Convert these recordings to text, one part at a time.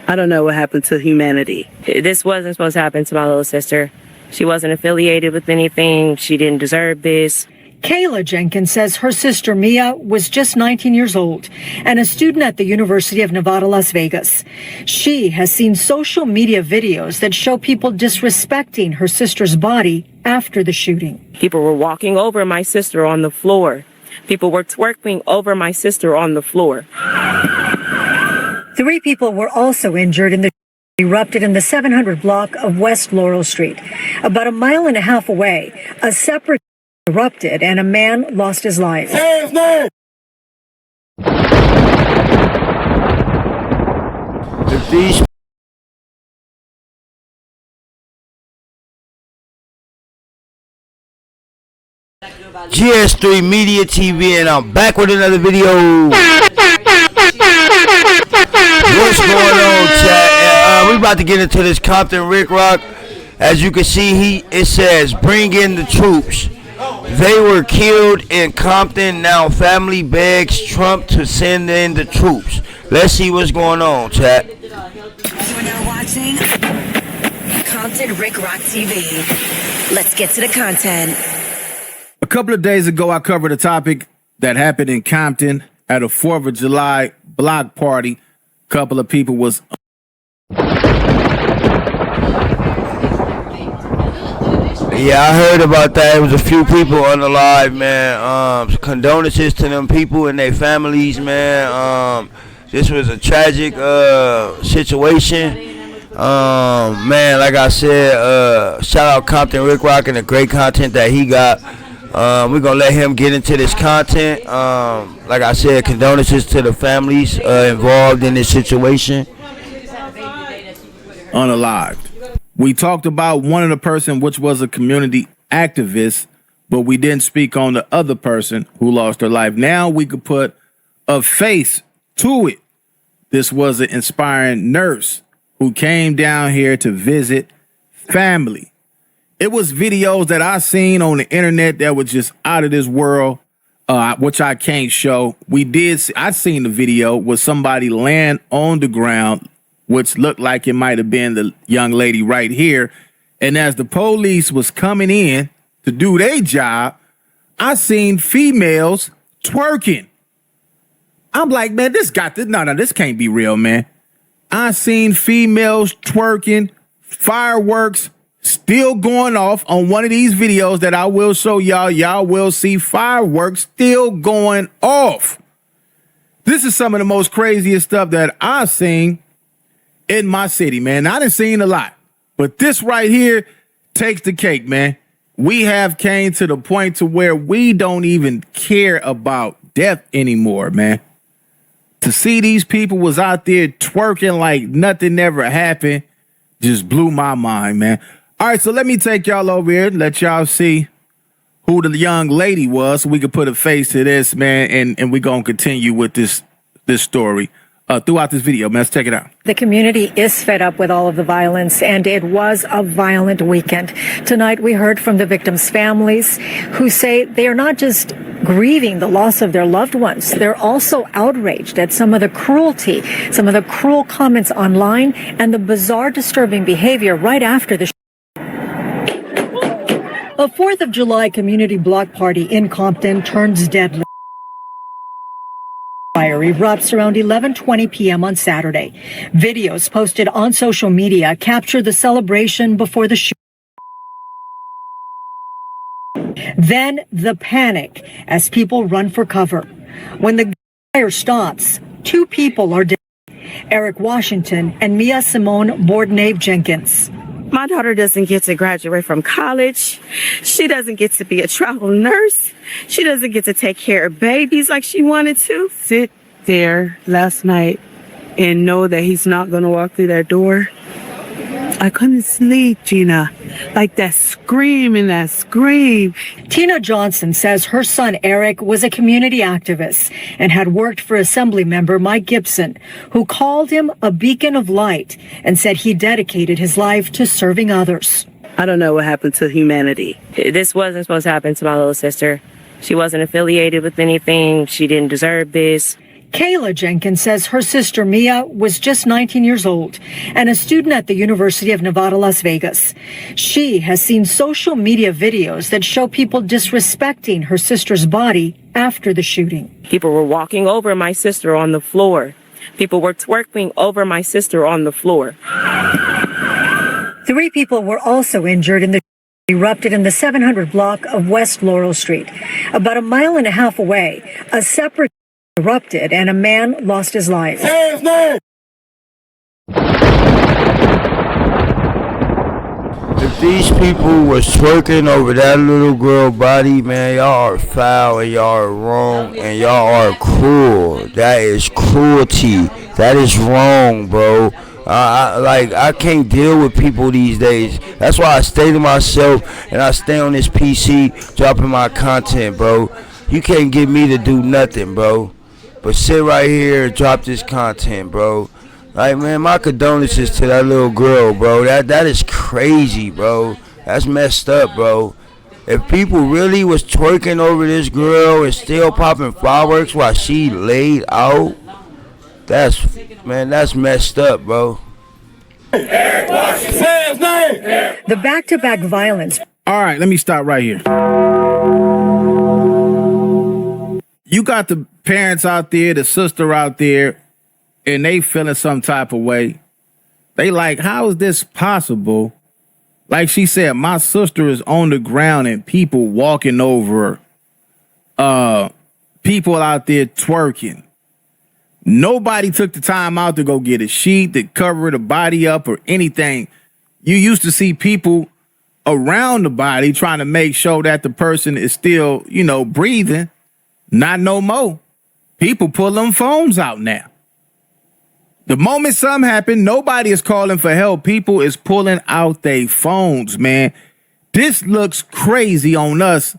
I don't know what happened to humanity. This wasn't supposed to happen to my little sister. She wasn't affiliated with anything. She didn't deserve this. Kayla Jenkins says her sister Mia was just 19 years old and a student at the University of Nevada, Las Vegas. She has seen social media videos that show people disrespecting her sister's body after the shooting. People were walking over my sister on the floor. People were twerking over my sister on the floor. 3 people were also injured in the erupted in the 700 block of West Laurel Street. About a mile and a half away, a separate erupted and a man lost his life. If these GS3 Media TV, and I'm back with another video. What's going on, chat? And, we about to get into this Compton Rick Rock. As you can see, it says, "Bring in the troops." They were killed in Compton. Now family begs Trump to send in the troops. Let's see what's going on, chat. You are now watching Compton Rick Rock TV. Let's get to the content. A couple of days ago, I covered a topic that happened in Compton at a 4th of July block party. A couple of people was Yeah, I heard about that. It was a few people on the live, man. Condolences to them people and their families, man. This was a tragic situation. Man, like I said, shout out Compton Rick Rock and the great content that he got. We're going to let him get into this content. Like I said, condolences to the families involved in this situation. Unalived. We talked about one of the person, which was a community activist, but we didn't speak on the other person who lost her life. Now we could put a face to it. This was an inspiring nurse who came down here to visit family. It was videos that I seen on the internet that were just out of this world, which I can't show. I seen the video with somebody laying on the ground, which looked like it might have been the young lady right here. And as the police was coming in to do their job, I seen females twerking. I'm like, man, this can't be real, man. I seen females twerking, fireworks still going off on one of these videos that I will show y'all. Y'all will see fireworks still going off. This is some of the most craziest stuff that I've seen in my city, man. I done seen a lot, but this right here takes the cake, man. We have came to the point to where we don't even care about death anymore, man. To see these people was out there twerking like nothing ever happened just blew my mind, man. All right, so let me take y'all over here and let y'all see who the young lady was so we could put a face to this, man, and we're going to continue with this story throughout this video, man. Let's check it out. The community is fed up with all of the violence, and it was a violent weekend. Tonight, we heard from the victims' families who say they are not just grieving the loss of their loved ones, they're also outraged at some of the cruelty, some of the cruel comments online, and the bizarre, disturbing behavior right after the A 4th of July community block party in Compton turns deadly. Fire erupts around 11:20 p.m. on Saturday. Videos posted on social media capture the celebration before the shooting. Then the panic as people run for cover. When the fire stops, 2 people are dead. Eric Washington and Mia Simone Bourdnave Jenkins. My daughter doesn't get to graduate from college. She doesn't get to be a travel nurse. She doesn't get to take care of babies like she wanted to. Sit there last night and know that he's not going to walk through that door. I couldn't sleep, Gina. Like that scream and that scream. Tina Johnson says her son Eric was a community activist and had worked for Assembly member Mike Gibson, who called him a beacon of light and said he dedicated his life to serving others. I don't know what happened to humanity. This wasn't supposed to happen to my little sister. She wasn't affiliated with anything. She didn't deserve this. Kayla Jenkins says her sister Mia was just 19 years old and a student at the University of Nevada, Las Vegas. She has seen social media videos that show people disrespecting her sister's body after the shooting. People were walking over my sister on the floor. People were twerking over my sister on the floor. 3 people were also injured in the erupted in the 700 block of West Laurel Street. About a mile and a half away, a separate erupted and a man lost his life. If these people was twerking over that little girl body, man, y'all are foul and y'all are wrong and y'all are cruel. That is cruelty. That is wrong, bro. I can't deal with people these days. That's why I stay to myself and I stay on this PC dropping my content, bro. You can't get me to do nothing, bro. But sit right here and drop this content, bro. Like, man, my condolences to that little girl, bro. That is crazy, bro. That's messed up, bro. If people really was twerking over this girl and still popping fireworks while she laid out, that's messed up, bro. The back-to-back violence. All right, let me stop right here. You got the parents out there, the sister out there, and they feeling some type of way. They like, how is this possible? Like she said, my sister is on the ground and people walking over her. People out there twerking. Nobody took the time out to go get a sheet to cover the body up or anything. You used to see people around the body trying to make sure that the person is still, breathing. Not no more. People pull them phones out now. The moment something happened, nobody is calling for help. People is pulling out their phones, man. This looks crazy on us.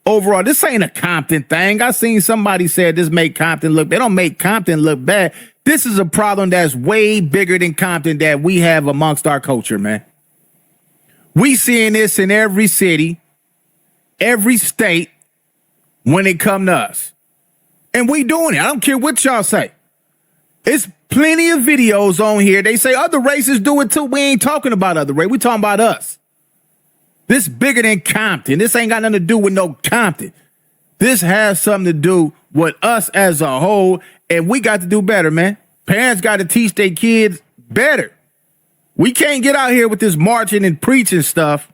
Overall, this ain't a Compton thing. I seen somebody said this make Compton look. They don't make Compton look bad. This is a problem that's way bigger than Compton that we have amongst our culture, man. We seeing this in every city, every state when it come to us. And we doing it. I don't care what y'all say. It's plenty of videos on here. They say other races do it too. We ain't talking about other races. We talking about us. This bigger than Compton. This ain't got nothing to do with no Compton. This has something to do with us as a whole, and we got to do better, man. Parents got to teach their kids better. We can't get out here with this marching and preaching stuff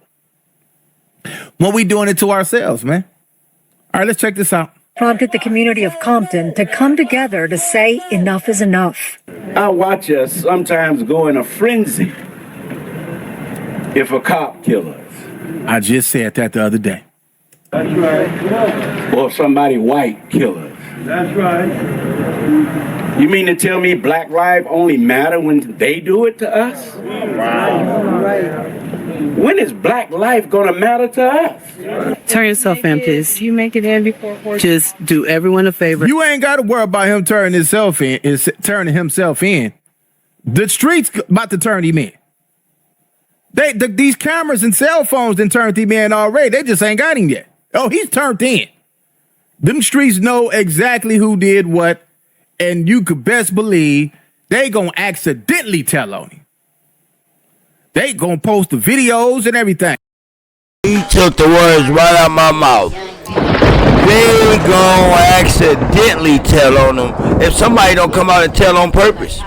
when we doing it to ourselves, man. All right, let's check this out. Prompted the community of Compton to come together to say enough is enough. I watch us sometimes go in a frenzy if a cop kills us. I just said that the other day. That's right. Or somebody white kill us. That's right. You mean to tell me black lives only matter when they do it to us? Wow. When is black life gonna matter to us? Turn yourself in, please. You make it in before. Just do everyone a favor. You ain't got to worry about him turning himself in. The streets about to turn him in. These cameras and cell phones done turned him in already. They just ain't got him yet. Oh, he's turned in. Them streets know exactly who did what, and you could best believe they gonna accidentally tell on him. They gonna post the videos and everything. He took the words right out my mouth. They gonna accidentally tell on them if somebody don't come out and tell on purpose.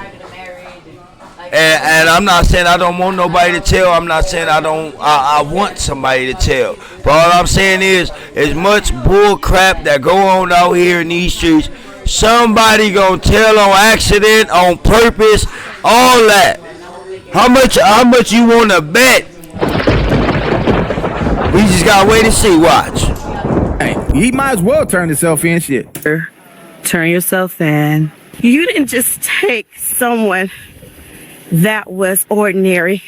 And I'm not saying I don't want nobody to tell. I'm not saying I want somebody to tell. But all I'm saying is, as much bull crap that go on out here in these streets, somebody gonna tell on accident, on purpose, all that. How much you wanna bet? We just gotta wait and see. Watch. Hey, he might as well turn himself in. Shit. Turn yourself in. You didn't just take someone that was ordinary.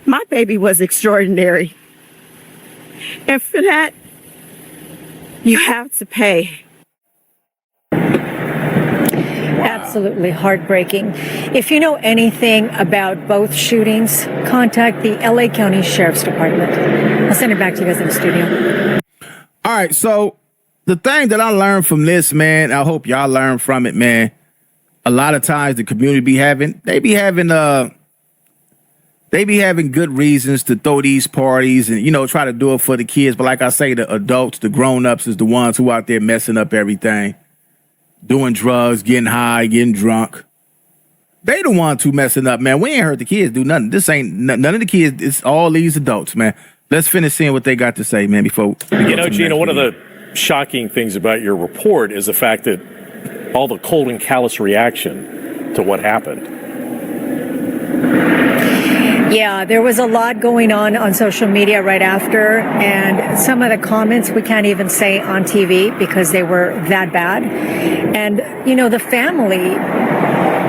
My baby was extraordinary. And for that, you have to pay. Absolutely heartbreaking. If you know anything about both shootings, contact the LA County Sheriff's Department. I'll send it back to you guys in the studio. All right, so the thing that I learned from this, man, I hope y'all learn from it, man. a lot of times the community be having good reasons to throw these parties and, you know, try to do it for the kids. But like I say, the adults, the grown-ups is the ones who out there messing up everything, doing drugs, getting high, getting drunk. They the ones who messing up, man. We ain't heard the kids do nothing. This ain't none of the kids. It's all these adults, man. Let's finish seeing what they got to say, man, before we get to Gina, one of the shocking things about your report is the fact that all the cold and callous reaction to what happened. Yeah, there was a lot going on social media right after, and some of the comments we can't even say on TV because they were that bad. And, you know, the family,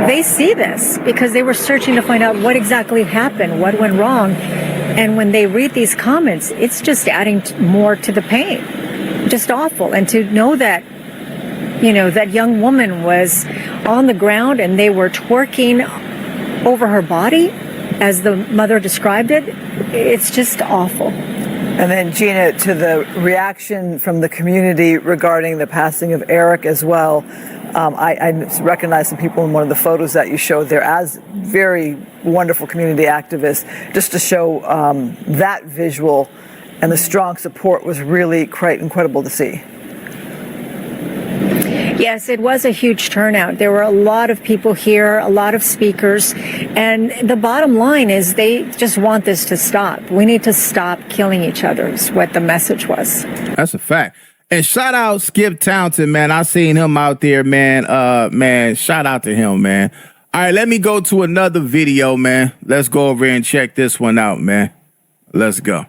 they see this because they were searching to find out what exactly happened, what went wrong. And when they read these comments, it's just adding more to the pain. Just awful. And to know that, you know, that young woman was on the ground and they were twerking over her body, as the mother described it, it's just awful. And then, Gina, to the reaction from the community regarding the passing of Eric as well, I recognize some people in one of the photos that you showed there as very wonderful community activists. Just to show that visual and the strong support was really quite incredible to see. Yes, it was a huge turnout. There were a lot of people here, a lot of speakers. And the bottom line is they just want this to stop. We need to stop killing each other is what the message was. That's a fact. And shout out Skip Townsend, man. I seen him out there, man. Man, shout out to him, man. All right, let me go to another video, man. Let's go over and check this one out, man. Let's go.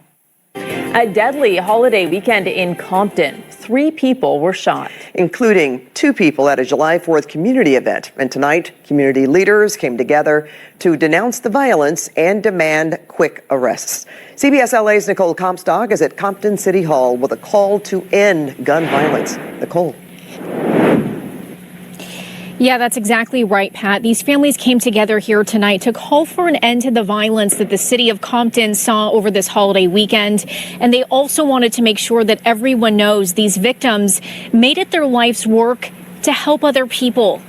A deadly holiday weekend in Compton. 3 people were shot, including 2 people at a July 4th community event. And tonight, community leaders came together to denounce the violence and demand quick arrests. CBS LA's Nicole Comstock is at Compton City Hall with a call to end gun violence. Nicole. Yeah, that's exactly right, Pat. These families came together here tonight to call for an end to the violence that the city of Compton saw over this holiday weekend. And they also wanted to make sure that everyone knows these victims made it their life's work to help other people.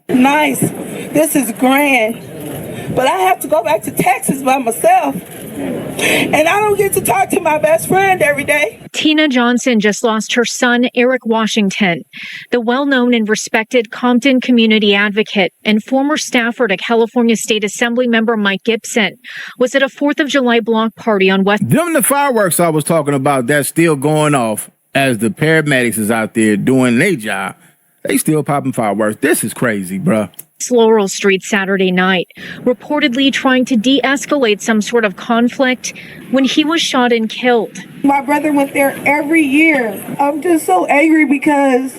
Nice. This is grand. But I have to go back to Texas by myself. And I don't get to talk to my best friend every day. Tina Johnson just lost her son, Eric Washington. The well-known and respected Compton community advocate and former staffer to California State Assembly member Mike Gibson was at a 4th of July block party on West. Them the fireworks I was talking about that's still going off as the paramedics is out there doing their job. They still popping fireworks. This is crazy, bruh. Laurel Street Saturday night, reportedly trying to de-escalate some sort of conflict when he was shot and killed. My brother went there every year. I'm just so angry because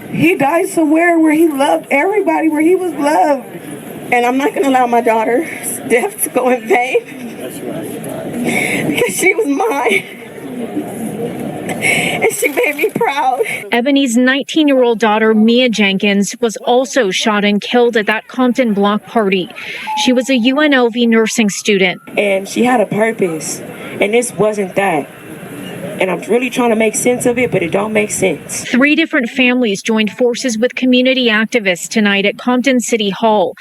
he died somewhere where he loved everybody, where he was loved. And I'm not going to allow my daughter's death to go in vain. That's right. Because she was mine. And she made me proud. Ebony's 19-year-old daughter, Mia Jenkins, was also shot and killed at that Compton block party. She was a UNLV nursing student. And she had a purpose, and this wasn't that. And I'm really trying to make sense of it, but it don't make sense. 3 different families joined forces with community activists tonight at Compton City Hall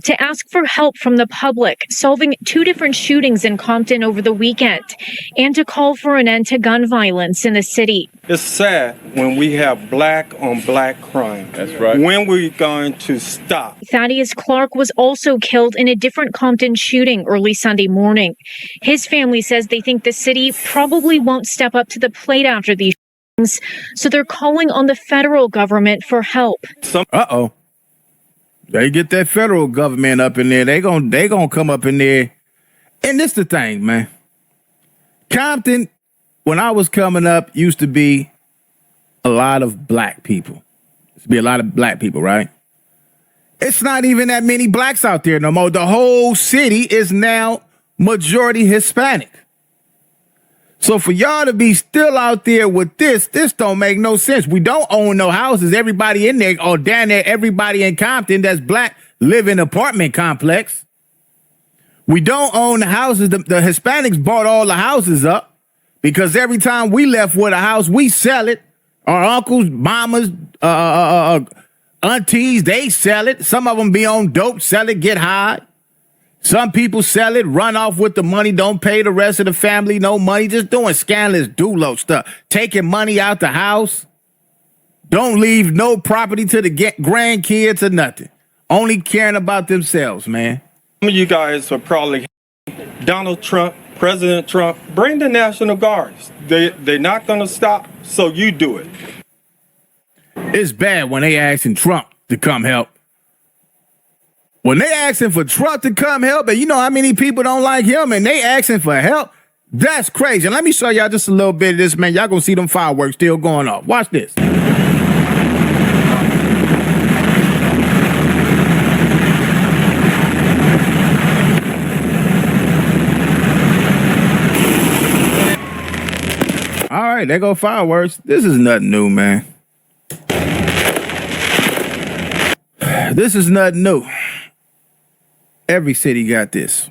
to ask for help from the public, solving 2 different shootings in Compton over the weekend, and to call for an end to gun violence in the city. It's sad when we have black on black crime. That's right. When we're going to stop? Thaddeus Clark was also killed in a different Compton shooting early Sunday morning. His family says they think the city probably won't step up to the plate after these shootings, so they're calling on the federal government for help. Uh-oh. They get that federal government up in there. They gonna come up in there. And this the thing, man. Compton, when I was coming up, used to be a lot of black people. Used to be a lot of black people, right? It's not even that many blacks out there no more. The whole city is now majority Hispanic. So for y'all to be still out there with this don't make no sense. We don't own no houses. Everybody in there, or down there, everybody in Compton that's black live in an apartment complex. We don't own the houses. The Hispanics bought all the houses up because every time we left with a house, we sell it. Our uncles, mamas, Aunties, they sell it. Some of them be on dope, sell it, get high. Some people sell it, run off with the money, don't pay the rest of the family no money, just doing scandalous doulo stuff, taking money out the house. Don't leave no property to the grandkids or nothing. Only caring about themselves, man. Some of you guys are probably Donald Trump, President Trump, bring the National Guards. They're not going to stop, so you do it. It's bad when they asking Trump to come help. When they asking for Trump to come help, and you know how many people don't like him, and they asking for help, that's crazy. And let me show y'all just a little bit of this, man. Y'all gonna see them fireworks still going off. Watch this. All right, there go fireworks. This is nothing new, man. This is nothing new. Every city got this.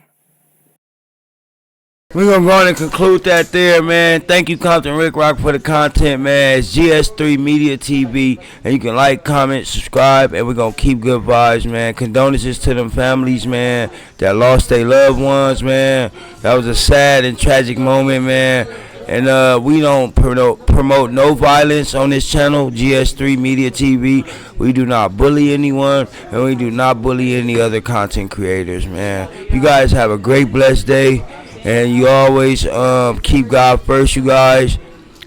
We're going to go on and conclude that there, man. Thank you, Compton Rick Rock, for the content, man. It's GS3 Media TV. And you can like, comment, subscribe. And we're going to keep good vibes, man. Condolences to them families, man, that lost their loved ones, man. That was a sad and tragic moment, man. And we don't promote no violence on this channel, GS3 Media TV. We do not bully anyone, and we do not bully any other content creators, man. You guys have a great, blessed day, and you always keep God first, you guys.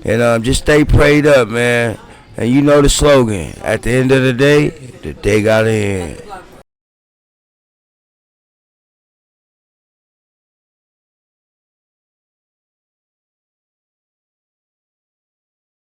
And just stay prayed up, man. And you know the slogan, at the end of the day gotta end.